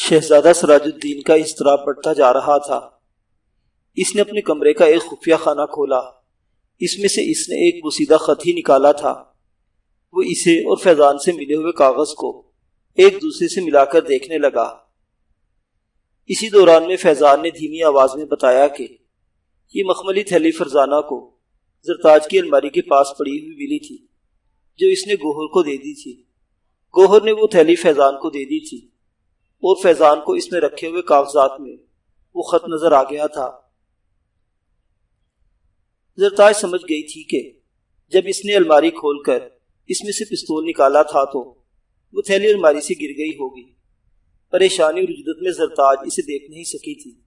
شہزادہ سراج الدین کا اضطراب بڑھتا جا رہا تھا۔ اس نے اپنے کمرے کا ایک خفیہ خانہ کھولا۔ اس میں سے اس نے ایک بوسیدہ خط ہی نکالا تھا۔ وہ اسے اور فیضان سے ملے ہوئے کاغذ کو ایک دوسرے سے ملا کر دیکھنے لگا۔ اسی دوران میں فیضان نے دھیمی آواز میں بتایا کہ یہ مخملی تھیلی فرزانہ کو زرتاج کی الماری کے پاس پڑی ہوئی ملی تھی، جو اس نے گوہر کو دے دی تھی۔ گوہر نے وہ تھیلی فیضان کو دے دی تھی اور فیضان کو اس میں رکھے ہوئے کاغذات میں وہ خط نظر آ گیا تھا۔ زرتاج سمجھ گئی تھی کہ جب اس نے الماری کھول کر اس میں سے پستول نکالا تھا تو وہ تھیلی الماری سے گر گئی ہوگی۔ پریشانی اور جدت میں زرتاج اسے دیکھ نہیں سکی تھی۔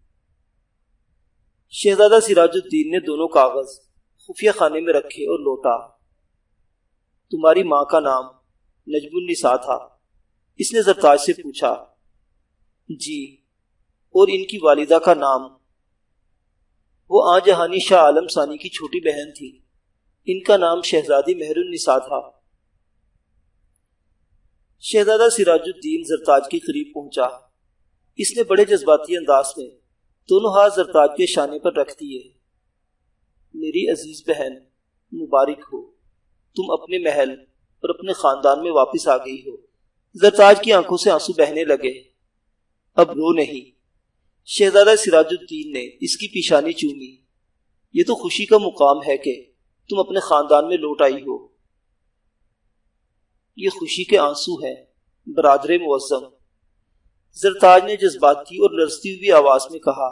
شہزادہ سراج الدین نے دونوں کاغذ خفیہ خانے میں رکھے اور لوٹا۔ تمہاری ماں کا نام نجم النساء تھا؟ اس نے زرتاج سے پوچھا۔ جی۔ اور ان کی والدہ کا نام؟ وہ آن جہانی شاہ عالم ثانی کی چھوٹی بہن تھی۔ ان کا نام شہزادی مہر النساء تھا۔ شہزادہ سراج الدین زرتاج کے قریب پہنچا۔ اس نے بڑے جذباتی انداز میں دونوں ہاتھ زرتاج کے شانے پر رکھ دیے۔ میری عزیز بہن، مبارک ہو، تم اپنے محل اور اپنے خاندان میں واپس آ گئی ہو۔ زرتاج کی آنکھوں سے آنسو بہنے لگے۔ اب رو نہیں۔ شہزادہ سراج الدین نے اس کی پیشانی چومی۔ یہ تو خوشی کا مقام ہے کہ تم اپنے خاندان میں لوٹ آئی ہو۔ یہ خوشی کے آنسو ہیں برادر معظم، زرتاج نے جذباتی اور لرزتی ہوئی آواز میں کہا۔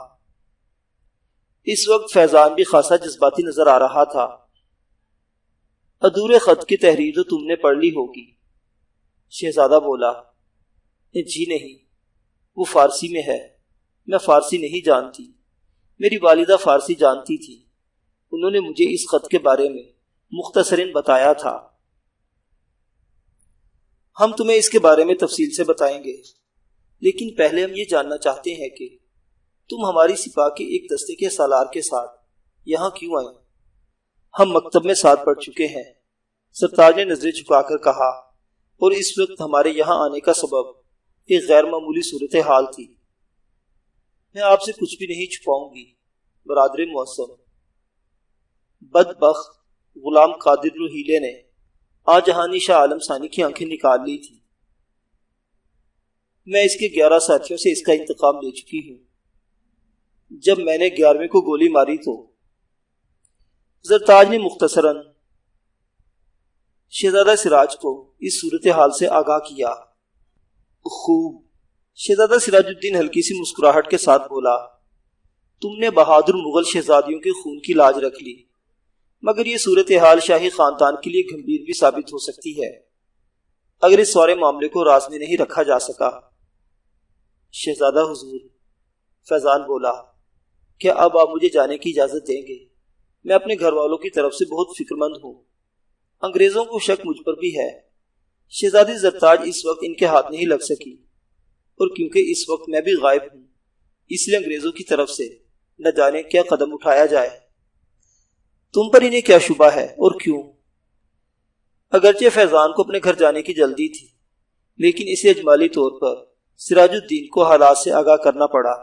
اس وقت فیضان بھی خاصا جذباتی نظر آ رہا تھا۔ ادھورے خط کی تحریر تو تم نے پڑھ لی ہوگی، شہزادہ بولا۔ جی نہیں، وہ فارسی میں ہے، میں فارسی نہیں جانتی۔ میری والدہ فارسی جانتی تھی، انہوں نے مجھے اس خط کے بارے میں مختصراً بتایا تھا۔ ہم تمہیں اس کے بارے میں تفصیل سے بتائیں گے، لیکن پہلے ہم یہ جاننا چاہتے ہیں کہ تم ہماری سپاہ کے ایک دستے کے سالار کے ساتھ یہاں کیوں آئے؟ ہم مکتب میں ساتھ پڑھ چکے ہیں، سرتاج نے نظریں جھکا کر کہا، اور اس وقت ہمارے یہاں آنے کا سبب ایک غیر معمولی صورتحال تھی۔ میں آپ سے کچھ بھی نہیں چھپاؤں گی برادر معظم۔ بدبخت غلام قادر روحیلے نے آن جہانی شاہ عالم ثانی کی آنکھیں نکال لی تھی۔ میں اس کے 11 ساتھیوں سے اس کا انتقام لے چکی ہوں۔ جب میں نے 11ویں کو گولی ماری تو زرتاج نے مختصراً شہزادہ سراج کو اس صورتحال سے آگاہ کیا۔ خوب، شہزادہ سراج الدین ہلکی سی مسکراہٹ کے ساتھ بولا۔ تم نے بہادر مغل شہزادیوں کے خون کی لاج رکھ لی، مگر یہ صورتحال شاہی خاندان کے لیے گھمبیر بھی ثابت ہو سکتی ہے اگر اس سارے معاملے کو راز میں نہیں رکھا جا سکا۔ شہزادہ حضور، فیضان بولا، کیا اب آپ مجھے جانے کی اجازت دیں گے؟ میں اپنے گھر والوں کی طرف سے بہت فکر مند ہوں، انگریزوں کو شک مجھ پر بھی ہے۔ شہزادی زرتاج اس وقت ان کے ہاتھ نہیں لگ سکی، اور کیونکہ اس وقت میں بھی غائب ہوں، اس لیے انگریزوں کی طرف سے نہ جانے کیا قدم اٹھایا جائے۔ تم پر انہیں کیا شبہ ہے اور کیوں؟ اگرچہ فیضان کو اپنے گھر جانے کی جلدی تھی، لیکن اسے اجمالی طور پر سراج الدین کو حالات سے آگاہ کرنا پڑا۔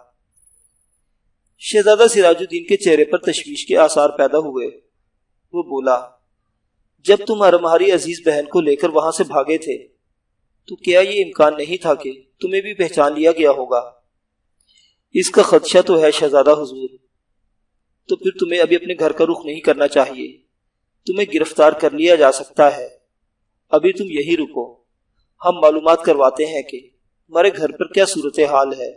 شہزادہ سراج الدین کے چہرے پر تشویش کے آثار پیدا ہوئے۔ وہ بولا، جب تم ہماری عزیز بہن کو لے کر وہاں سے بھاگے تھے تو کیا یہ امکان نہیں تھا کہ تمہیں بھی پہچان لیا گیا ہوگا؟ اس کا خدشہ تو ہے شہزادہ حضور۔ تو پھر تمہیں ابھی اپنے گھر کا رخ نہیں کرنا چاہیے، تمہیں گرفتار کر لیا جا سکتا ہے۔ ابھی تم یہی رکو، ہم معلومات کرواتے ہیں کہ ہمارے گھر پر کیا صورتحال ہے۔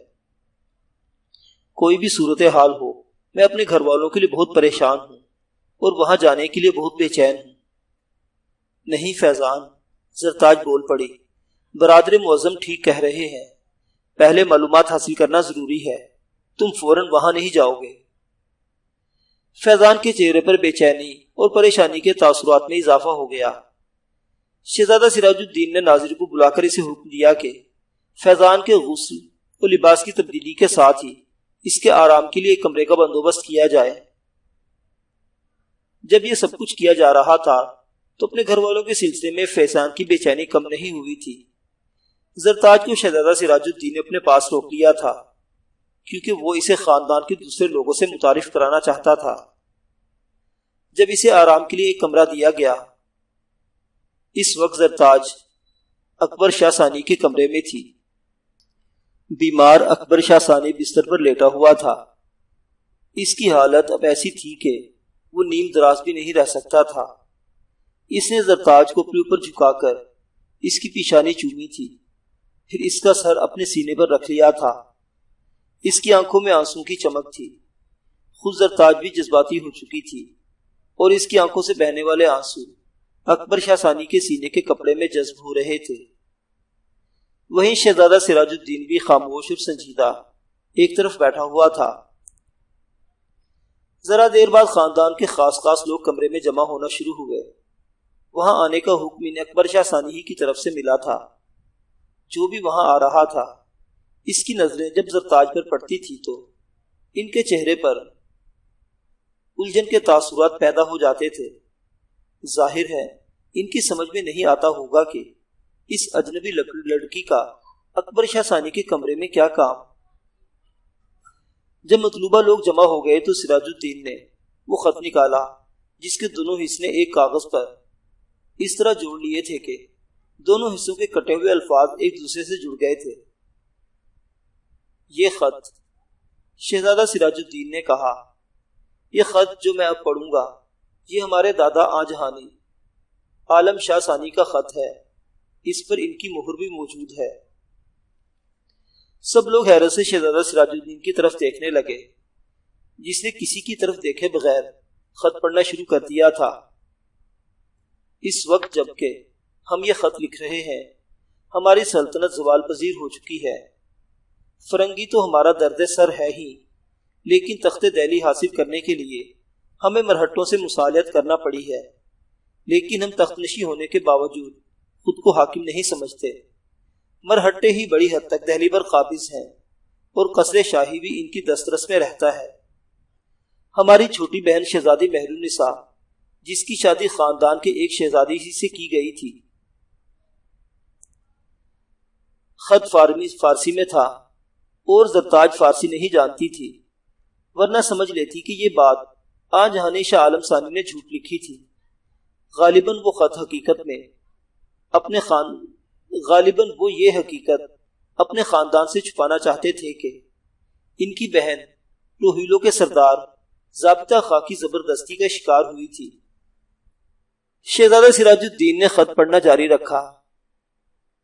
کوئی بھی صورتحال ہو، میں اپنے گھر والوں کے لیے بہت پریشان ہوں اور وہاں جانے کے لیے بہت بے چین ہوں۔ نہیں فیضان، زرتاج بول پڑی، برادر معظم ٹھیک کہہ رہے ہیں، پہلے معلومات حاصل کرنا ضروری ہے، تم فوراً وہاں نہیں جاؤ گے۔ فیضان کے چہرے پر بے چینی اور پریشانی کے تاثرات میں اضافہ ہو گیا۔ شہزادہ سراج الدین نے ناظر کو بلا کر اسے حکم دیا کہ فیضان کے غسل اور لباس کی تبدیلی کے ساتھ ہی اس کے آرام کے لیے ایک کمرے کا بندوبست کیا جائے۔ جب یہ سب کچھ کیا جا رہا تھا تو اپنے گھر والوں کے سلسلے میں فیضان کی بے چینی کم نہیں ہوئی تھی۔ زرتاج کو شہزادہ سراج الدین نے اپنے پاس روک لیا تھا کیونکہ وہ اسے خاندان کے دوسرے لوگوں سے متعارف کرانا چاہتا تھا۔ جب اسے آرام کے لیے ایک کمرہ دیا گیا، اس وقت زرتاج اکبر شاہ ثانی کے کمرے میں تھی۔ بیمار اکبر شاہ ثانی بستر پر لیٹا ہوا تھا۔ اس کی حالت اب ایسی تھی کہ وہ نیم دراز بھی نہیں رہ سکتا تھا۔ اس نے زرتاج کو اپنے اوپر جھکا کر اس کی پیشانی چومی تھی، پھر اس کا سر اپنے سینے پر رکھ لیا تھا۔ اس کی آنکھوں میں آنسوں کی چمک تھی۔ خود زرتاج بھی جذباتی ہو چکی تھی اور اس کی آنکھوں سے بہنے والے آنسو اکبر شاہ ثانی کے سینے کے کپڑے میں جذب ہو رہے تھے۔ وہیں شہزادہ سراج الدین بھی خاموش اور سنجیدہ ایک طرف بیٹھا ہوا تھا۔ ذرا دیر بعد خاندان کے خاص لوگ کمرے میں جمع ہونا شروع ہوئے۔ وہاں آنے کا حکم انہیں اکبر شاہ ثانی ہی کی طرف سے ملا تھا۔ جو بھی وہاں آ رہا تھا، اس کی نظریں جب زرتاج پر پڑتی تھی تو ان کے چہرے پر الجھن کے تاثرات پیدا ہو جاتے تھے۔ ظاہر ہے ان کی سمجھ میں نہیں آتا ہوگا کہ اس اجنبی لڑکی کا اکبر شاہ ثانی کے کمرے میں کیا کام۔ جب مطلوبہ لوگ جمع ہو گئے تو سراج الدین نے وہ خط نکالا جس کے دونوں حصے ایک کاغذ پر اس طرح جوڑ لیے تھے کہ دونوں حصوں کے کٹے ہوئے الفاظ ایک دوسرے سے جڑ گئے تھے۔ یہ خط، شہزادہ سراج الدین نے کہا، یہ خط جو میں اب پڑھوں گا یہ ہمارے دادا آنجہانی عالم شاہ ثانی کا خط ہے۔ اس پر ان کی مہر بھی موجود ہے۔ سب لوگ حیرت سے شہزادہ سراج الدین کی طرف دیکھنے لگے، جس نے کسی کی طرف دیکھے بغیر خط پڑھنا شروع کر دیا تھا۔ اس وقت جبکہ ہم یہ خط لکھ رہے ہیں، ہماری سلطنت زوال پذیر ہو چکی ہے۔ فرنگی تو ہمارا درد سر ہے ہی، لیکن تخت دہلی حاصل کرنے کے لیے ہمیں مرہٹوں سے مصالحت کرنا پڑی ہے۔ لیکن ہم تخت نشی ہونے کے باوجود خود کو حاکم نہیں سمجھتے۔ مرہٹے ہی بڑی حد تک دہلی پر قابض ہیں اور قصر شاہی بھی ان کی دسترس میں رہتا ہے۔ ہماری چھوٹی بہن شہزادی مہر النساء، جس کی شادی خاندان کے ایک شہزادی ہی سے کی گئی تھی۔ خط فارسی میں تھا اور زرتاج فارسی نہیں جانتی تھی، ورنہ سمجھ لیتی کہ یہ بات آنجہانی شاہ عالم ثانی نے جھوٹ لکھی تھی۔ غالباً وہ یہ حقیقت اپنے خاندان سے چھپانا چاہتے تھے کہ ان کی بہن روہیلوں کے سردار ضابطہ خاں کی زبردستی کا شکار ہوئی تھی۔ شہزادہ سراج الدین نے خط پڑھنا جاری رکھا۔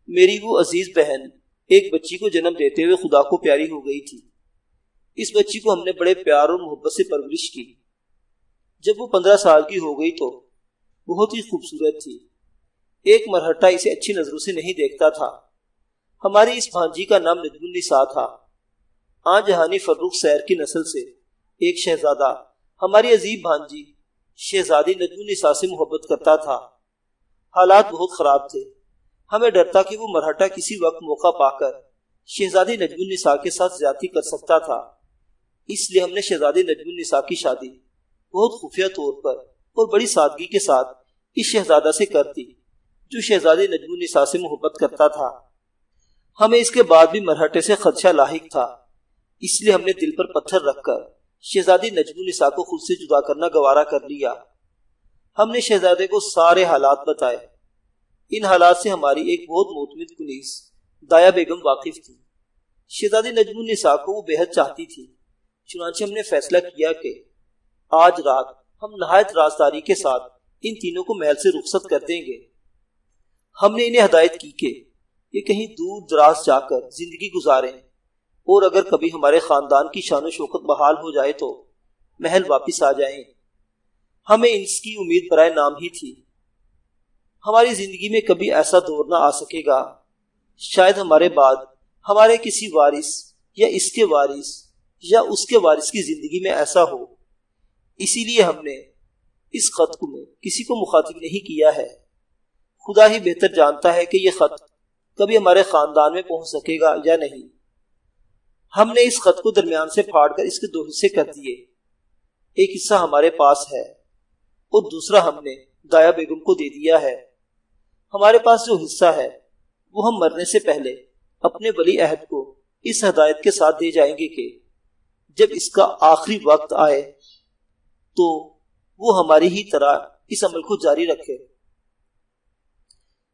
میری وہ عزیز بہن ایک بچی کو جنم دیتے ہوئے خدا کو پیاری ہو گئی تھی۔ اس بچی کو ہم نے بڑے پیار اور محبت سے پرورش کی۔ جب وہ 15 سال کی ہو گئی تو بہت ہی خوبصورت تھی۔ ایک مرہٹا اسے اچھی نظروں سے نہیں دیکھتا تھا۔ ہماری اس بھانجی کا نام نجم النساء تھا۔ آنجہانی فروخ سیر کی نسل سے ایک شہزادہ ہماری عزیز بھانجی شہزادی نجم النساء سے محبت کرتا تھا۔ حالات بہت خراب تھے۔ ہمیں ڈر تھا کہ وہ مرہٹا کسی وقت موقع پا کر شہزادی نجم النساء کے ساتھ زیادتی کر سکتا تھا۔ اس لیے ہم نے شہزادی نجم النساء کی شادی بہت خفیہ طور پر اور بڑی سادگی کے ساتھ اس شہزادہ سے کر دی جو شہزادی نجم النساء سے محبت کرتا تھا۔ ہمیں اس کے بعد بھی مرہٹے سے خدشہ لاحق تھا، اس لیے ہم نے دل پر پتھر رکھ کر شہزادی نجم النساء کو خود سے جدا کرنا گوارا کر لیا۔ ہم نے شہزادے کو سارے حالات بتائے۔ ان حالات سے ہماری ایک بہت معتمد کنیز دایا بیگم واقف تھی۔ شہزادی نجم النساء کو وہ بے حد چاہتی تھی، چنانچہ ہم نے فیصلہ کیا کہ آج رات ہم نہایت رازداری کے ساتھ ان تینوں کو محل سے رخصت کر دیں گے۔ ہم نے انہیں ہدایت کی کہ یہ کہیں دور دراز جا کر زندگی گزاریں اور اگر کبھی ہمارے خاندان کی شان و شوکت بحال ہو جائے تو محل واپس آ جائیں۔ ہمیں اس کی امید برائے نام ہی تھی۔ ہماری زندگی میں کبھی ایسا دور نہ آ سکے گا، شاید ہمارے بعد ہمارے کسی وارث یا اس کے وارث یا اس کے وارث کی زندگی میں ایسا ہو۔ اسی لیے ہم نے اس خط کو کسی کو مخاطب نہیں کیا ہے۔ خدا ہی بہتر جانتا ہے کہ یہ خط کبھی ہمارے خاندان میں پہنچ سکے گا یا نہیں۔ ہم نے اس خط کو درمیان سے پھاڑ کر اس کے 2 حصے کر دیے۔ ایک حصہ ہمارے پاس ہے اور دوسرا ہم نے دایا بیگم کو دے دیا ہے۔ ہمارے پاس جو حصہ ہے وہ ہم مرنے سے پہلے اپنے ولی عہد کو اس ہدایت کے ساتھ دے جائیں گے کہ جب اس کا آخری وقت آئے تو وہ ہماری ہی طرح اس عمل کو جاری رکھے۔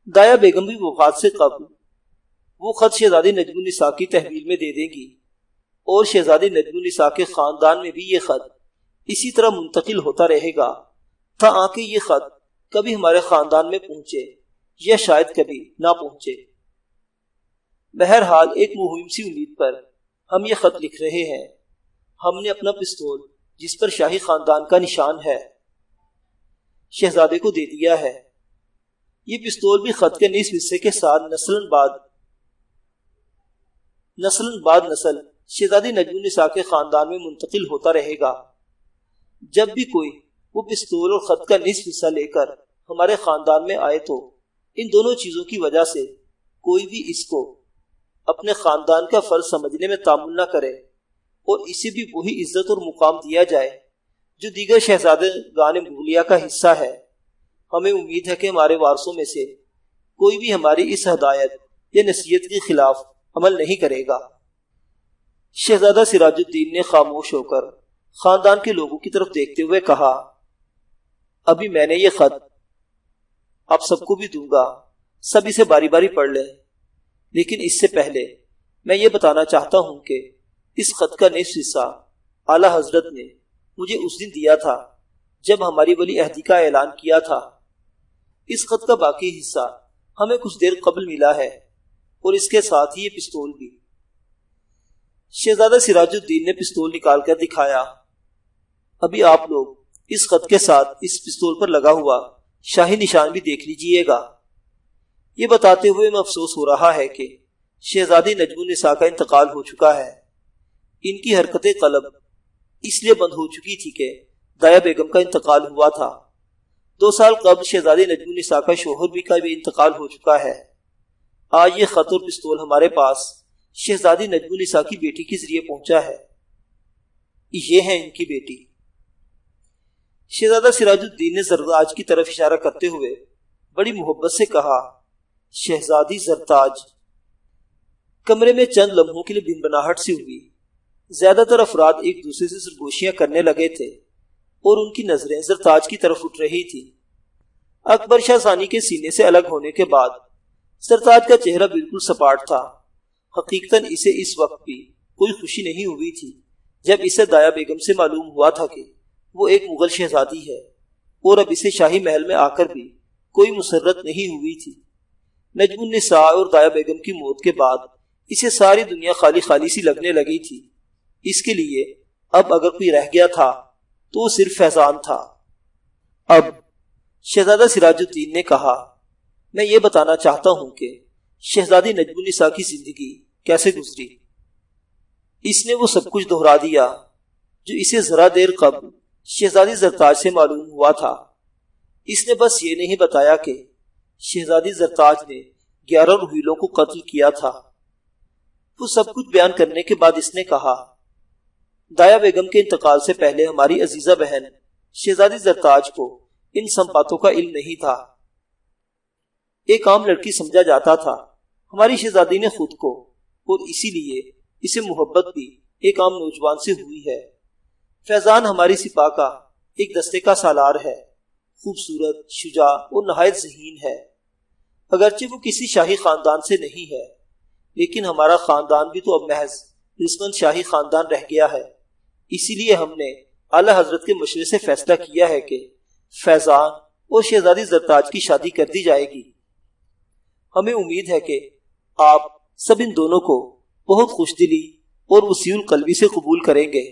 دایا بیگم بھی وفات سے قبل وہ خط شہزادی نجم النساء کی تحویل میں دے دیں گی، اور شہزادی نجم النساء کے خاندان میں بھی یہ خط اسی طرح منتقل ہوتا رہے گا تا آنکہ یہ خط کبھی ہمارے خاندان میں پہنچے یا شاید کبھی نہ پہنچے۔ بہرحال ایک مہم سی امید پر ہم یہ خط لکھ رہے ہیں۔ ہم نے اپنا پستول جس پر شاہی خاندان کا نشان ہے شہزادے کو دے دیا ہے۔ یہ پستول بھی خط کے نصف حصے کے ساتھ نسل بعد نسل شہزادی نجم النساء کے خاندان میں منتقل ہوتا رہے گا۔ جب بھی کوئی وہ پستول اور خط کا نصف حصہ لے کر ہمارے خاندان میں آئے تو ان دونوں چیزوں کی وجہ سے کوئی بھی اس کو اپنے خاندان کا فرض سمجھنے میں تعامل نہ کرے اور اسے بھی وہی عزت اور مقام دیا جائے جو دیگر شہزادے گان مغلیہ کا حصہ ہے۔ ہمیں امید ہے کہ ہمارے وارثوں میں سے کوئی بھی ہماری اس ہدایت یا نصیحت کے خلاف عمل نہیں کرے گا۔ شہزادہ سراج الدین نے خاموش ہو کر خاندان کے لوگوں کی طرف دیکھتے ہوئے کہا، ابھی میں نے یہ خط آپ سب کو بھی دوں گا، سب اسے باری باری پڑھ لیں، لیکن اس سے پہلے میں یہ بتانا چاہتا ہوں کہ اس خط کا نصف حصہ اعلیٰ حضرت نے مجھے اس دن دیا تھا جب ہماری ولی عہدی کا اعلان کیا تھا۔ اس خط کا باقی حصہ ہمیں کچھ دیر قبل ملا ہے اور اس کے ساتھ ہی یہ پستول بھی۔ شہزادہ سراج الدین نے پستول نکال کر دکھایا۔ ابھی آپ لوگ اس خط کے ساتھ اس پستول پر لگا ہوا شاہی نشان بھی دیکھ لیجئے گا۔ یہ بتاتے ہوئے میں افسوس ہو رہا ہے کہ شہزادی نجم النساء کا انتقال ہو چکا ہے۔ ان کی حرکت قلب اس لیے بند ہو چکی تھی کہ دایا بیگم کا انتقال ہوا تھا۔ 2 سال قبل شہزادی نجم النساء کا شوہر کا بھی انتقال ہو چکا ہے۔ آج یہ خط اور پستول ہمارے پاس شہزادی نجم النساء کی بیٹی کے ذریعے پہنچا ہے۔ یہ ہے ان کی بیٹی۔ شہزادہ سراج الدین نے زرتاج کی طرف اشارہ کرتے ہوئے بڑی محبت سے کہا، شہزادی زرتاج۔ کمرے میں چند لمحوں کے لیے بنبناہٹ سی ہوئی۔ زیادہ تر افراد ایک دوسرے سے سرگوشیاں کرنے لگے تھے اور ان کی نظریں زرتاج کی طرف اٹھ رہی تھی۔ اکبر شاہ ثانی کے سینے سے الگ ہونے کے بعد زرتاج کا چہرہ بالکل سپاٹ تھا۔ حقیقتاً اسے اس وقت بھی کوئی خوشی نہیں ہوئی تھی جب اسے دایا بیگم سے معلوم ہوا تھا کہ وہ ایک مغل شہزادی ہے، اور اب اسے شاہی محل میں آ کر بھی کوئی مسرت نہیں ہوئی تھی۔ نجم النساء اور دایا بیگم کی موت کے بعد اسے ساری دنیا خالی خالی سی لگنے لگی تھی۔ اس کے لیے اب اگر کوئی رہ گیا تھا تو وہ صرف فیضان تھا۔ اب شہزادہ سراج الدین نے کہا، میں یہ بتانا چاہتا ہوں کہ شہزادی نجم النساء کی زندگی کیسے گزری۔ اس نے وہ سب کچھ دہرا دیا جو اسے ذرا دیر قبل شہزادی زرتاج سے معلوم ہوا تھا۔ اس نے بس یہ نہیں بتایا کہ شہزادی زرتاج نے 11 روحیلوں کو قتل کیا تھا۔ وہ سب کچھ بیان کرنے کے بعد اس نے کہا، دایا بیگم کے انتقال سے پہلے ہماری عزیزہ بہن شہزادی زرتاج کو ان سب باتوں کا علم نہیں تھا۔ ایک عام لڑکی سمجھا جاتا تھا۔ ہماری شہزادی نے خود کو اور اسی لیے اسے محبت بھی ایک عام نوجوان سے ہوئی ہے۔ فیضان ہماری سپاہ کا ایک دستے کا سالار ہے، خوبصورت، شجاع اور نہایت ذہین ہے۔ اگرچہ وہ کسی شاہی خاندان سے نہیں ہے، لیکن ہمارا خاندان بھی تو اب محض رسمن شاہی خاندان رہ گیا ہے۔ اسی لیے ہم نے اعلیٰ حضرت کے مشورے سے فیصلہ کیا ہے کہ فیضان اور شہزادی زرتاج کی شادی کر دی جائے گی۔ ہمیں امید ہے کہ آپ سب ان دونوں کو بہت خوش دلی اور وسیع القلبی سے قبول کریں گے۔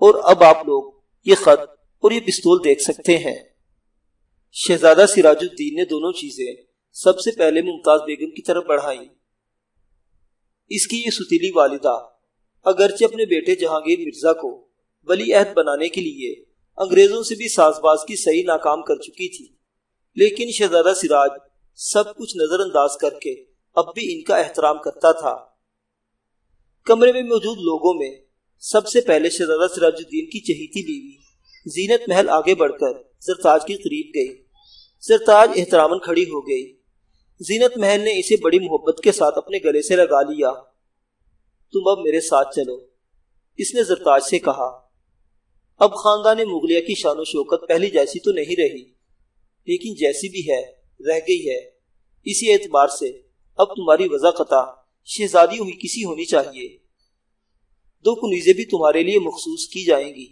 اور اب آپ لوگ یہ خط اور یہ پستول دیکھ سکتے ہیں۔ شہزادہ سراج الدین نے دونوں چیزیں سب سے پہلے ممتاز بیگم کی طرف بڑھائیں۔ اس کی یہ ستیلی والدہ اگرچہ اپنے بیٹے جہانگیر مرزا کو ولی عہد بنانے کے لیے انگریزوں سے بھی ساز باز کی صحیح ناکام کر چکی تھی، لیکن شہزادہ سراج سب کچھ نظر انداز کر کے اب بھی ان کا احترام کرتا تھا۔ کمرے میں موجود لوگوں میں سب سے پہلے شہزادہ سراج الدین کی چہیتی بیوی زینت محل آگے بڑھ کر زرتاج کے قریب گئی۔ زرتاج احتراماً کھڑی ہو گئی۔ زینت محل نے اسے بڑی محبت کے ساتھ اپنے گلے سے لگا لیا۔ تم اب میرے ساتھ چلو، اس نے زرتاج سے کہا۔ اب خاندان مغلیہ کی شان و شوکت پہلی جیسی تو نہیں رہی، لیکن جیسی بھی ہے رہ گئی ہے۔ اسی اعتبار سے اب تمہاری وضاقتہ شہزادی ہوئی کسی ہونی چاہیے۔ 2 کنیزیں بھی تمہارے لیے مخصوص کی جائیں گی۔